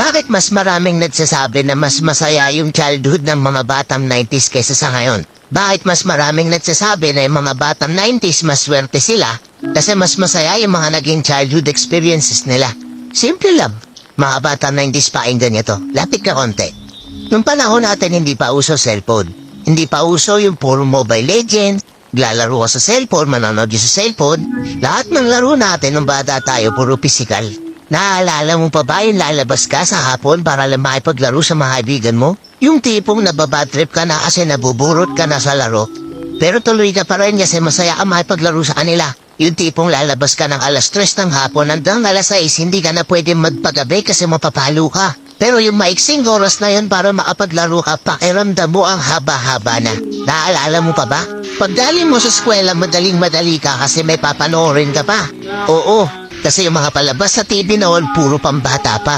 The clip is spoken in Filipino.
Bakit mas maraming nagsasabi na mas masaya yung childhood ng mga batang 90s kaysa sa ngayon? Bakit mas maraming nagsasabi na yung mga batang 90s mas swerte sila kasi mas masaya yung mga naging childhood experiences nila? Simple lang. Mga batang 90s pakinggan nyo to. Lapit ka konti. Nung panahon natin hindi pa uso cellphone. Hindi pa uso yung puro Mobile Legends. Lalaro ka sa cellphone, manonood sa cellphone. Lahat ng laro natin nung bata tayo puro physical. Naaalala mo pa ba yung lalabas ka sa hapon para lang makipaglaro sa mga kaibigan mo? Yung tipong nababadtrip ka na kasi nabuburot ka na sa laro. Pero tuloy ka pa rin kasi masaya ka makipaglaro sa kanila. Yung tipong lalabas ka ng alas 3 ng hapon hanggang alas 6 hindi ka na pwede magpagabi kasi mapapalo ka. Pero yung maiksing oras na yun para makapaglaro ka, pakiramdam mo ang haba-haba na. Naaalala mo pa ba? Pagdali mo sa eskwela, madaling-madali ka kasi may papanoorin ka pa. Oo, kasi yung mga palabas sa TV noon, puro pambata pa.